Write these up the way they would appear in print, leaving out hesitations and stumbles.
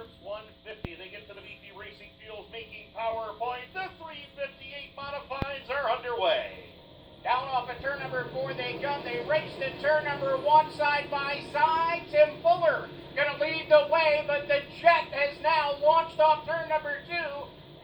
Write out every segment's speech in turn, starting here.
Groups 150. They get to the BP Racing Fuels making power point. The 358 modifieds are underway. Down off of turn number 4 they come. They race to turn number 1 side by side. Tim Fuller going to lead the way, but the Jet has now launched off turn number 2.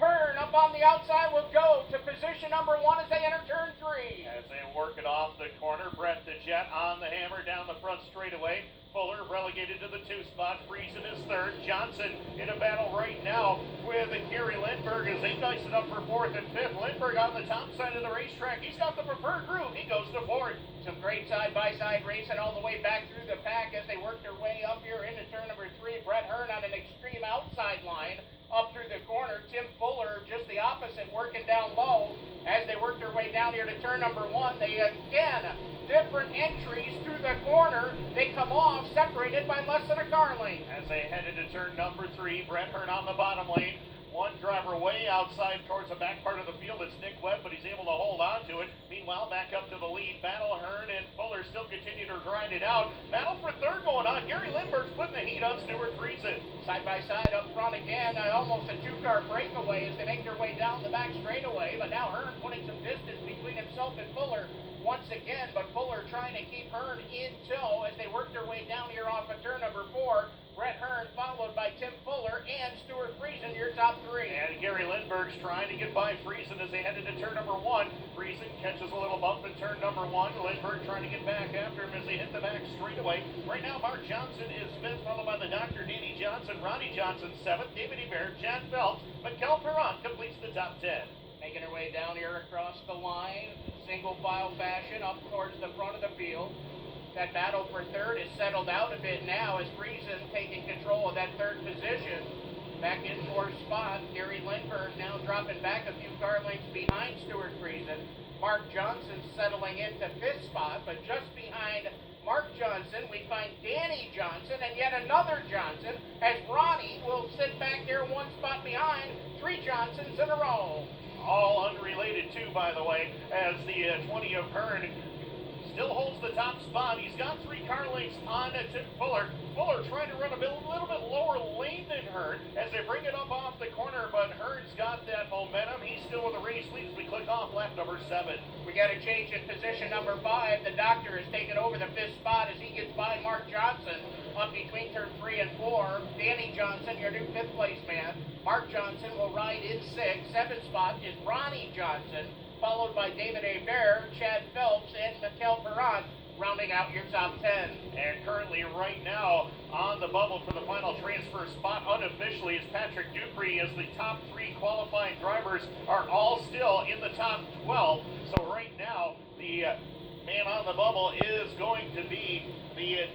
Hearn up on the outside will go to position number 1 as they enter turn 3. As they work it off the corner, Brett the Jet on the hammer down the front straightaway. Fuller relegated to the 2 spot. Friesen is 3rd. Johnson in a battle right now with Gary Lindberg as they dice it up for 4th and 5th. Lindberg on the top side of the racetrack. He's got the preferred groove. He goes to 4th. Some great side-by-side racing all the way back through the pack as they work their way up here into turn number 3. Brett Hearn on an extreme outside line up through the corner. Tim Fuller just the opposite, working down low as they work their way down here to turn number 1. They again different entries through the corner. They come off separated by less than a car length. As they head into turn number 3, Brett Hearn on the bottom lane. One driver way outside towards the back part of the field. It's Nick Webb, but he's able to hold on to it. Meanwhile, back up to the lead. Battle Hearn and Fuller still continue to grind it out. Battle for 3rd going on. Gary Lindberg's putting the heat on Stuart Friesen. Side by side up front again. Almost a 2-car breakaway as they make their way down the back straightaway. But now Hearn putting some distance between himself and Fuller once again, but Fuller trying to keep Hearn in tow as they work their way down here off of turn number 4. Brett Hearn followed by Tim Fuller and Stuart Friesen, your top 3. And Gary Lindberg's trying to get by Friesen as they head into turn number 1. Friesen catches a little bump in turn number 1. Lindberg trying to get back after him as they hit the back straightaway. Right now, Mark Johnson is 5th, followed by the Dr. Danny Johnson. Ronnie Johnson 7th. David Hebert, Chad Phelps, Mikel Perron completes the top 10. Making their way down here across the line, single file fashion up towards the front of the field. That battle for 3rd is settled out a bit now as Friesen taking control of that 3rd position. Back in 4th spot, Gary Lindberg now dropping back a few car lengths behind Stuart Friesen. Mark Johnson settling into 5th spot, but just behind Mark Johnson, we find Danny Johnson and yet another Johnson as Ronnie will sit back there 1 spot behind. 3 Johnsons in a row. All unrelated too, by the way, as the 20 of Hearn still holds the top spot. He's got 3 car lengths on Tim Fuller. Fuller trying to run a little bit lower lane than Hearn as they bring it up off the corner, but Hearn's got that momentum. He's still in the race lead as we click off lap number 7. We got a change in position number 5. The Doctor has taken over the 5th spot as he gets by Mark Johnson up between turn 3 and 4. Danny Johnson, your new 5th place man. Mark Johnson will ride in 6th. 7th spot is Ronnie Johnson, followed by David Hebert, Chad Phelps, and Mikel Perron, rounding out your top 10. And currently right now on the bubble for the final transfer spot unofficially is Patrick Dupree, as the top 3 qualifying drivers are all still in the top 12. So right now the man on the bubble is going to be the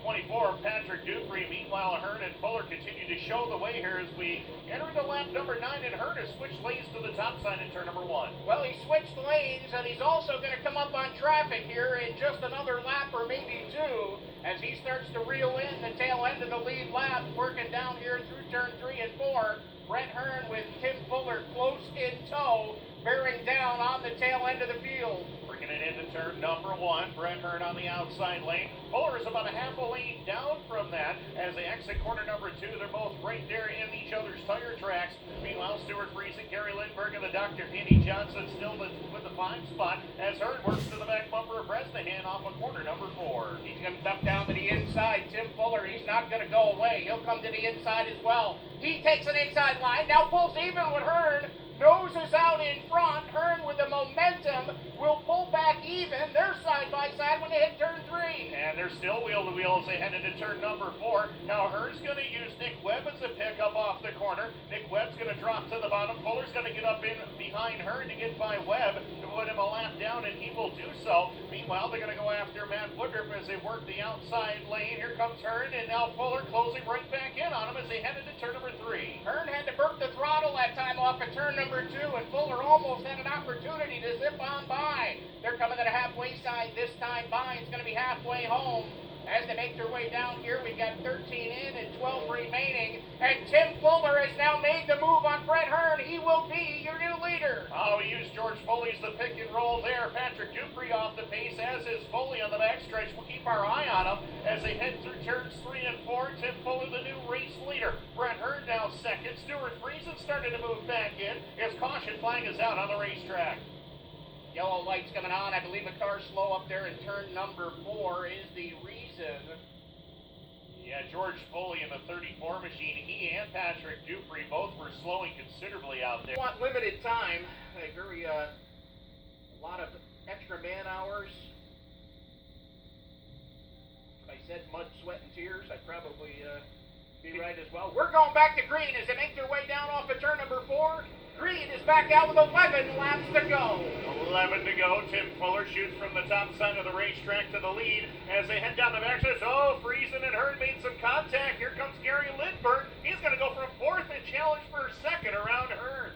24, Patrick Dupree. Meanwhile, Hearn and Fuller continue to show the way here as we enter into lap number 9, and Hearn has switched lanes to the top side in turn number 1. Well, he switched lanes, and he's also going to come up on traffic here in just another lap or maybe 2 as he starts to reel in the tail end of the lead lap, working down here through turn 3 and 4. Brett Hearn with Tim Fuller close in tow, bearing down on the tail end of the field. Bringing it into turn number 1, Brett Hearn on the outside lane. Fuller is about a half a lane down from that as they exit corner number 2. They're both right there in each other's tire tracks. Meanwhile, Stuart Friesen, Gary Lindberg, and the Dr. Danny Johnson still with the 5 spot as Hearn works to the back bumper of Bresnahan off of corner number 4. He's going to duck down to the inside. Tim Fuller, he's not going to go away. He'll come to the inside as well. He takes an inside line, now pulls even with Hearn. Nose is out in front. Hearn with the momentum will pull back even. They're side by side when they hit turn 3. And they're still wheel to wheel as they head into turn number 4. Now Hearn's going to use Nick Webb as a pickup off the corner. Nick Webb's going to drop to the bottom. Fuller's going to get up in behind Hearn to get by Webb to put him a lap down, and he will do so. Meanwhile, they're going to go after Matt Woodruff as they work the outside lane. Here comes Hearn, and now Fuller closing right back in on him as they head into turn number 3. Hearn had to burp the throttle that time off of turn number 2, and Fuller almost had an opportunity to zip on by. They're coming to the halfway side this time by. It's going to be halfway home. As they make their way down here, we've got 13 in and 12 remaining. And Tim Fuller has now made the move on Brett Hearn. He will be your new leader. Oh, we use George Foley as the pick and roll there. Patrick Dupree off the pace, as is Foley on the backstretch. We'll keep our eye on them as they head through turns 3 and 4. Tim Fuller, the new race leader. Brett Hearn now second. Stuart Friesen starting to move back in as caution flag is out on the racetrack. Yellow lights coming on. I believe a car slow up there in turn number 4 is the reason. Yeah, George Foley in the 34 machine. He and Patrick Dupree both were slowing considerably out there. Want limited time. I agree. A lot of extra man hours. If I said mud, sweat, and tears, I'd probably be right as well. We're going back to green as they make their way down off of turn number 4. Green is back out with 11 laps to go. 11 to go. Tim Fuller shoots from the top side of the racetrack to the lead as they head down the backstretch. Oh, Friesen and Hearn made some contact. Here comes Gary Lindbergh. He's going to go from 4th and challenge for 2nd around Hearn.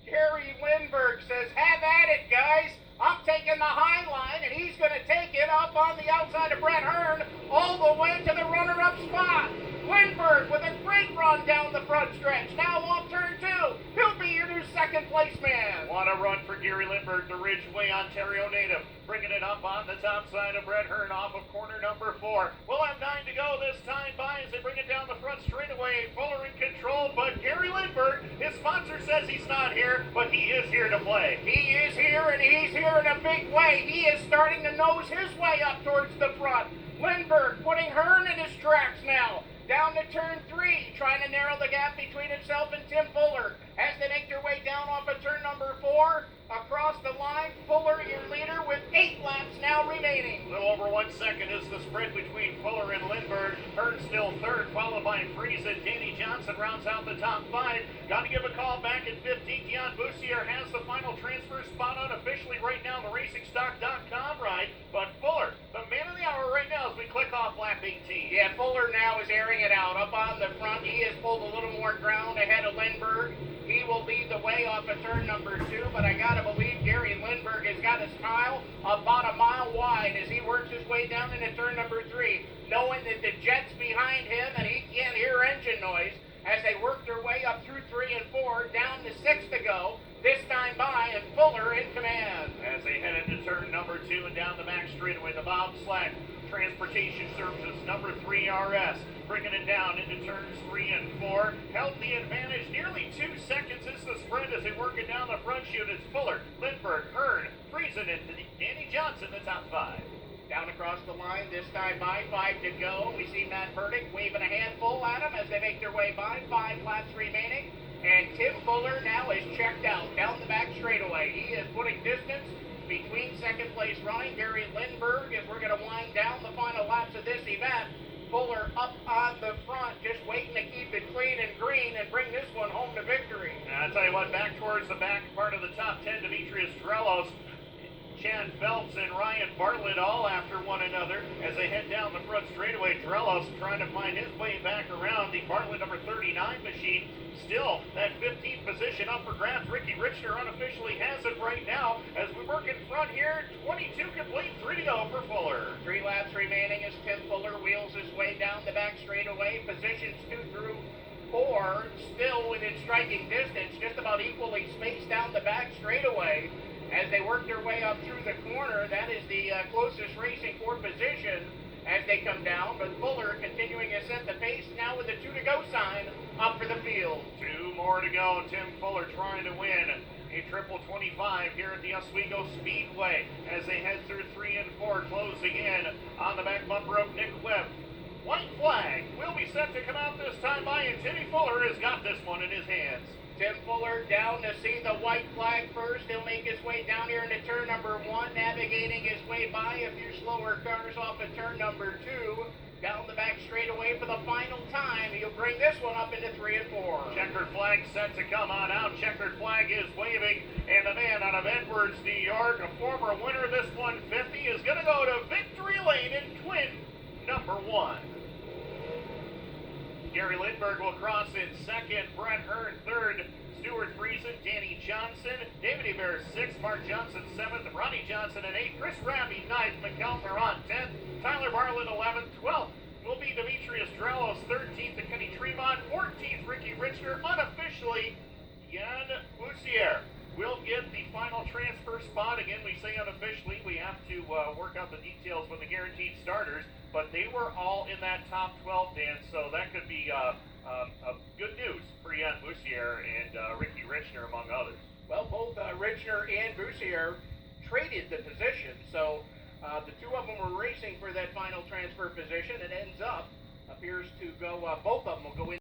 Gary Lindbergh says, have at it, guys. I'm taking the high line, and he's going to take it up on the outside of Brett Hearn all the way to the runner-up spot. Lindbergh with a great run down the front stretch. Now off turn 2. He'll be your new second-place man. What a run for Gary Lindbergh, the Ridgeway, Ontario native. Bringing it up on the top side of Brett Hearn off of corner number 4. We'll have 9 to go this time by as they bring it down the front straightaway. Fuller in control, but Gary Lindbergh, his sponsor says he's not here, but he is here to play. He is here, and he's here in a big way. He is starting to nose his way up towards the front. Lindbergh putting Hearn in his tracks now. Down to turn 3, trying to narrow the gap between himself and Tim Fuller. As they make their way down off of turn number 4, across the line, Fuller, your leader, with 8 laps now remaining. A little over 1 second is the sprint between Fuller and Lindbergh. Hearn still 3rd, followed by Friesen. Danny Johnson rounds out the top 5. Got to give a call back at 15. Dion Bussier has the final transfer spot unofficially right now in the RacingStock.com ride. But Fuller, the man of the hour right now as we click off lap 18. Yeah, Fuller now is airing it out. Up on the front, he has pulled a little more ground ahead of Lindbergh. He will lead the way off of turn number 2, but I gotta believe Gary Lindbergh has got his tile about a mile wide as he works his way down into turn number 3, knowing that the jet's behind him and he can't hear engine noise as they work their way up through 3 and 4, down to 6 to go. This time by, and Fuller in command. As they head into turn number 2 and down the back straightaway, the bobsled Transportation Services number 3 RS, bringing it down into turns 3 and 4. Held the advantage nearly 2 seconds is the sprint as they work it down the front chute. It's Fuller, Lindbergh, Hearn, Friesen, and Danny Johnson, the top 5. Down across the line, this time by, 5 to go. We see Matt Burdick waving a handful at him as they make their way by, 5 laps remaining. And Tim Fuller now is checked out down the back straightaway. He is putting distance between second place running Gary Lindbergh as we're going to wind down the final laps of this event. Fuller up on the front, just waiting to keep it clean and green and bring this one home to victory. And I'll tell you what, back towards the back part of the top 10, Demetrius Drelos, Chad Phelps, and Ryan Bartlett all after one another as they head down the front straightaway. Drelos trying to find his way back around the Bartlett number 39 machine. Still, that 15th position up for grabs. Ricky Richter unofficially has it right now as we work in front here. 22 complete, 3 to go for Fuller. 3 laps remaining as Tim Fuller wheels his way down the back straightaway. Positions 2 through 4 still within striking distance, just about equally spaced down the back straightaway. As they work their way up through the corner, that is the closest racing for position as they come down. But Fuller continuing to set the pace now with the 2 to go sign up for the field. 2 more to go. Tim Fuller trying to win a triple 25 here at the Oswego Speedway as they head through 3 and 4, closing in on the back bumper of Nick Webb. White flag will be set to come out this time by, and Timmy Fuller has got this one in his hands. Tim Fuller down to see the white flag first. He'll make his way down here into turn number 1, navigating his way by a few slower cars off of turn number 2. Down the back straightaway for the final time. He'll bring this one up into 3 and 4. Checkered flag set to come on out. Checkered flag is waving, and the man out of Edwards, New York, a former winner of this 150, is going to go to victory lane in twin number 1. Gary Lindbergh will cross in second, Brett Hearn third, Stuart Friesen, Danny Johnson, David Hebert 6th, Mark Johnson 7th, Ronnie Johnson at 8th, Chris Raby 9th, McKeltner on 10th, Tyler Bartlett 11th, 12th will be Demetrius Dralos, 13th, and Kenny Tremont, 14th, Ricky Richner, unofficially, Jan Boussier will get the final transfer spot. Again, we say unofficially, we have to work out the details with the guaranteed starters, but they were all in that top 12, Dan, so that could be good news for Jan Boussier and Ricky Richner, among others. Well, both Richner and Boussier traded the position, so the two of them were racing for that final transfer position. It ends up, appears to go, both of them will go in.